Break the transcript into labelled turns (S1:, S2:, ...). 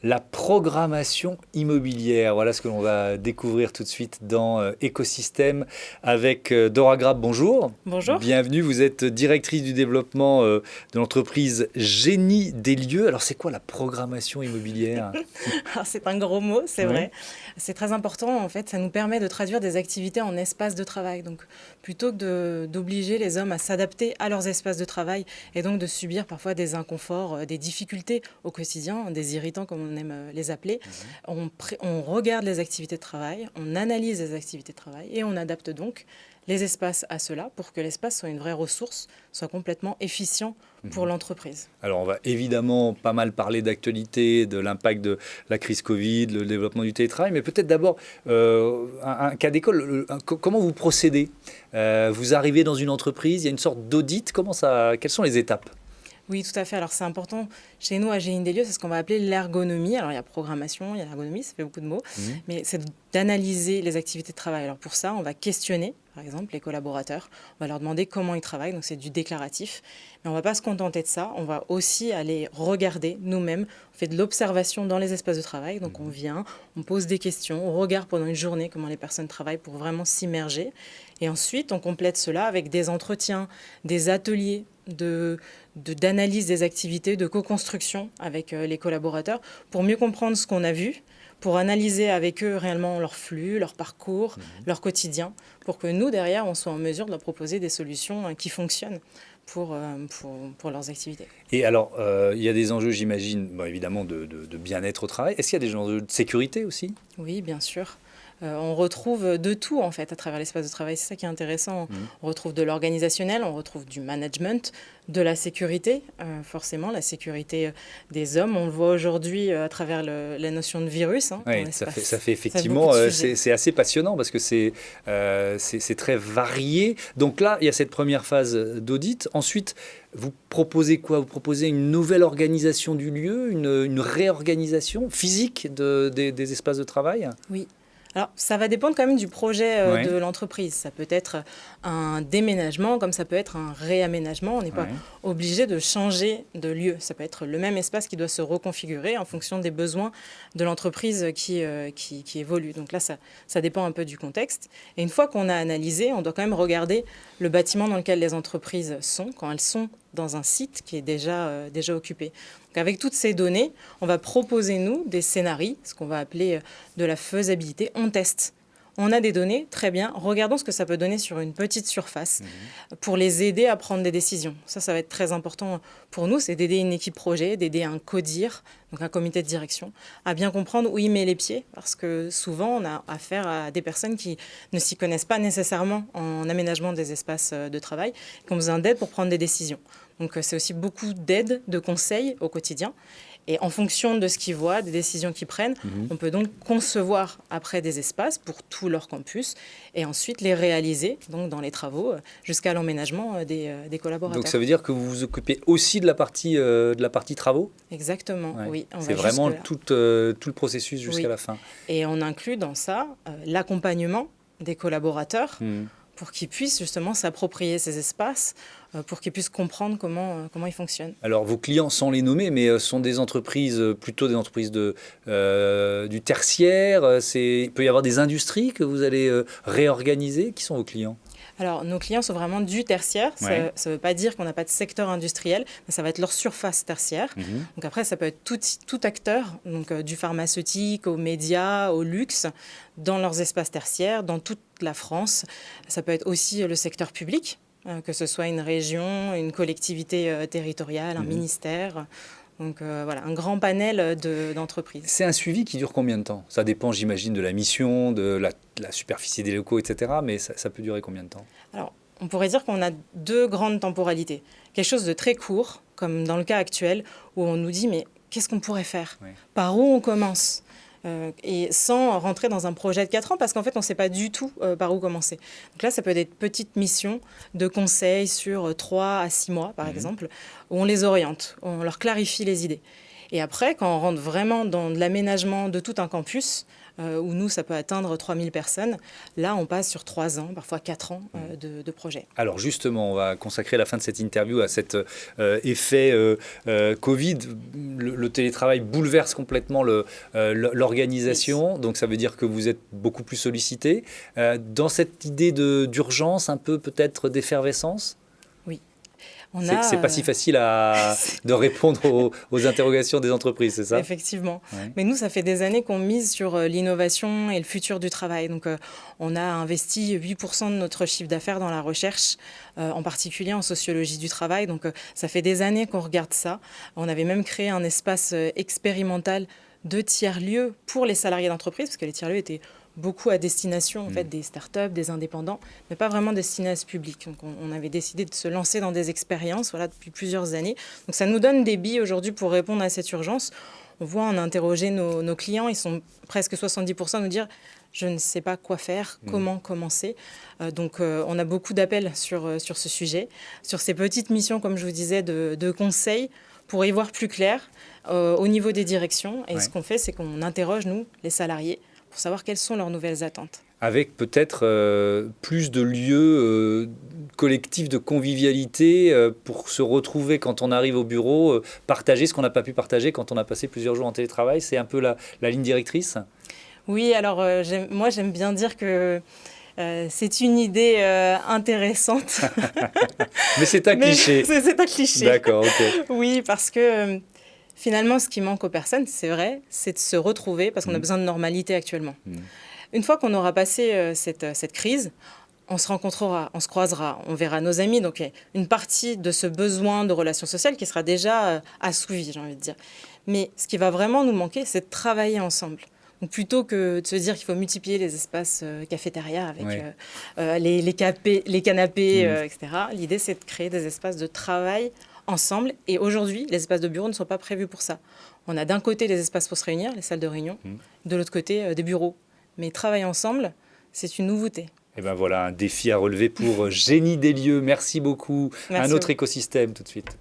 S1: La programmation immobilière, voilà ce que l'on va découvrir tout de suite dans Écosystème avec Dora Grab. Bonjour.
S2: Bonjour.
S1: Bienvenue, vous êtes directrice du développement de l'entreprise Génie des lieux. Alors c'est quoi la programmation immobilière?
S2: Alors, c'est un gros mot, c'est
S1: Oui.
S2: vrai. C'est très important, en fait. Ça nous permet de traduire des activités en espaces de travail. Donc, plutôt que d'obliger les hommes à s'adapter à leurs espaces de travail et donc de subir parfois des inconforts, des difficultés au quotidien, des irritants comme on aime les appeler, on regarde les activités de travail, on analyse les activités de travail et on adapte donc les espaces à cela pour que l'espace soit une vraie ressource, soit complètement efficient pour l'entreprise.
S1: Alors on va évidemment pas mal parler d'actualité, de l'impact de la crise Covid, le développement du télétravail, mais peut-être d'abord un cas d'école. Comment vous procédez? Vous arrivez dans une entreprise, il y a une sorte d'audit. Quelles sont les étapes?
S2: Oui, tout à fait. Alors, c'est important. Chez nous, à Génie des lieux, c'est ce qu'on va appeler l'ergonomie. Alors, il y a programmation, il y a l'ergonomie, ça fait beaucoup de mots. Mais c'est d'analyser les activités de travail. Alors, pour ça, on va questionner, par exemple, les collaborateurs. On va leur demander comment ils travaillent. Donc, c'est du déclaratif. Mais on ne va pas se contenter de ça. On va aussi aller regarder nous-mêmes. On fait de l'observation dans les espaces de travail. Donc, on vient, on pose des questions, on regarde pendant une journée comment les personnes travaillent pour vraiment s'immerger. Et ensuite, on complète cela avec des entretiens, des ateliers d'analyse des activités, de co-construction avec les collaborateurs pour mieux comprendre ce qu'on a vu, pour analyser avec eux réellement leur flux, leur parcours, leur quotidien, pour que nous, derrière, on soit en mesure de leur proposer des solutions qui fonctionnent pour leurs activités.
S1: Et alors, il y a des enjeux, j'imagine, évidemment, de bien-être au travail. Est-ce qu'il y a des enjeux de sécurité aussi?
S2: Oui, bien sûr. On retrouve de tout en fait à travers l'espace de travail. C'est ça qui est intéressant. On retrouve de l'organisationnel, on retrouve du management, de la sécurité, forcément, la sécurité des hommes. On le voit aujourd'hui à travers la notion de virus.
S1: Oui, ça fait effectivement, c'est assez passionnant parce que c'est très varié. Donc là, il y a cette première phase d'audit. Ensuite, vous proposez quoi? Vous proposez une nouvelle organisation du lieu, une réorganisation physique des espaces de travail?
S2: Oui. Alors, ça va dépendre quand même du projet
S1: Ouais.
S2: de l'entreprise. Ça peut être un déménagement, comme ça peut être un réaménagement. On n'est pas
S1: Ouais.
S2: obligé de changer de lieu. Ça peut être le même espace qui doit se reconfigurer en fonction des besoins de l'entreprise qui évolue. Donc là, ça dépend un peu du contexte. Et une fois qu'on a analysé, on doit quand même regarder le bâtiment dans lequel les entreprises sont, quand elles sont dans un site qui est déjà occupé. Donc avec toutes ces données, on va proposer, nous, des scénarios, ce qu'on va appeler de la faisabilité. On teste. On a des données, très bien. Regardons ce que ça peut donner sur une petite surface pour les aider à prendre des décisions. Ça va être très important pour nous, c'est d'aider une équipe projet, d'aider un CODIR, donc un comité de direction, à bien comprendre où il met les pieds, parce que souvent, on a affaire à des personnes qui ne s'y connaissent pas nécessairement en aménagement des espaces de travail, qui ont besoin d'aide pour prendre des décisions. Donc, c'est aussi beaucoup d'aide, de conseils au quotidien. Et en fonction de ce qu'ils voient, des décisions qu'ils prennent, on peut donc concevoir après des espaces pour tout leur campus et ensuite les réaliser donc dans les travaux jusqu'à l'emménagement des collaborateurs.
S1: Donc ça veut dire que vous vous occupez aussi de la partie travaux?
S2: Exactement,
S1: Ouais.
S2: oui.
S1: C'est vraiment tout le processus jusqu'à la fin.
S2: Et on inclut dans ça l'accompagnement des collaborateurs pour qu'ils puissent justement s'approprier ces espaces, pour qu'ils puissent comprendre comment ils fonctionnent.
S1: Alors, vos clients, sans les nommer, mais sont des entreprises, plutôt des entreprises du tertiaire. Il peut y avoir des industries que vous allez réorganiser. Qui sont vos clients?
S2: Alors, nos clients sont vraiment du tertiaire.
S1: Ouais.
S2: Ça ne veut pas dire qu'on n'a pas de secteur industriel, mais ça va être leur surface tertiaire. Donc après, ça peut être tout acteur, donc du pharmaceutique, aux médias, au luxe, dans leurs espaces tertiaires, dans toute la France. Ça peut être aussi le secteur public, que ce soit une région, une collectivité territoriale, un ministère. Donc voilà, un grand panel d'entreprises.
S1: C'est un suivi qui dure combien de temps? Ça dépend, j'imagine, de la mission, de la superficie des locaux, etc. Mais ça peut durer combien de temps?
S2: Alors, on pourrait dire qu'on a deux grandes temporalités. Quelque chose de très court, comme dans le cas actuel, où on nous dit, mais qu'est-ce qu'on pourrait faire?
S1: Ouais.
S2: Par où on commence? Et sans rentrer dans un projet de 4 ans, parce qu'en fait, on ne sait pas du tout par où commencer. Donc là, ça peut être des petites missions de conseil sur 3 à 6 mois, par exemple, où on les oriente, on leur clarifie les idées. Et après, quand on rentre vraiment dans l'aménagement de tout un campus, où nous, ça peut atteindre 3000 personnes, là, on passe sur 3 ans, parfois 4 ans de projet.
S1: Alors justement, on va consacrer la fin de cette interview à cet effet Covid. Le télétravail bouleverse complètement l'organisation, donc ça veut dire que vous êtes beaucoup plus sollicité. Dans cette idée d'urgence, un peu peut-être d'effervescence ? C'est pas si facile de répondre aux interrogations des entreprises, c'est ça?
S2: Effectivement. Ouais. Mais nous, ça fait des années qu'on mise sur l'innovation et le futur du travail. Donc, on a investi 8% de notre chiffre d'affaires dans la recherche, en particulier en sociologie du travail. Donc, ça fait des années qu'on regarde ça. On avait même créé un espace expérimental de tiers-lieux pour les salariés d'entreprise, parce que les tiers-lieux étaient beaucoup à destination en fait, des startups, des indépendants, mais pas vraiment destinés à ce public. Donc on avait décidé de se lancer dans des expériences depuis plusieurs années. Donc ça nous donne des billes aujourd'hui pour répondre à cette urgence. On voit, on a interrogé nos clients, ils sont presque 70% à nous dire « je ne sais pas quoi faire, comment commencer ». Donc on a beaucoup d'appels sur ce sujet, sur ces petites missions, comme je vous disais, de conseils pour y voir plus clair au niveau des directions. Et ce qu'on fait, c'est qu'on interroge, nous, les salariés, pour savoir quelles sont leurs nouvelles attentes.
S1: Avec peut-être plus de lieux collectifs de convivialité pour se retrouver quand on arrive au bureau, partager ce qu'on n'a pas pu partager quand on a passé plusieurs jours en télétravail. C'est un peu la ligne directrice?
S2: Oui, alors moi j'aime bien dire que c'est une idée intéressante.
S1: Mais c'est un cliché.
S2: C'est un cliché.
S1: D'accord, ok.
S2: Oui, parce que... Finalement, ce qui manque aux personnes, c'est vrai, c'est de se retrouver parce qu'on a besoin de normalité actuellement. Une fois qu'on aura passé cette crise, on se rencontrera, on se croisera, on verra nos amis. Donc, il y a une partie de ce besoin de relations sociales qui sera déjà assouvi, j'ai envie de dire. Mais ce qui va vraiment nous manquer, c'est de travailler ensemble. Donc, plutôt que de se dire qu'il faut multiplier les espaces cafétéria avec les canapés, etc., l'idée, c'est de créer des espaces de travail ensemble. Et aujourd'hui, les espaces de bureau ne sont pas prévus pour ça. On a d'un côté les espaces pour se réunir, les salles de réunion, de l'autre côté des bureaux. Mais travailler ensemble, c'est une nouveauté.
S1: Et ben voilà, un défi à relever pour Génie des lieux. Merci beaucoup.
S2: Merci.
S1: Un autre écosystème tout de suite.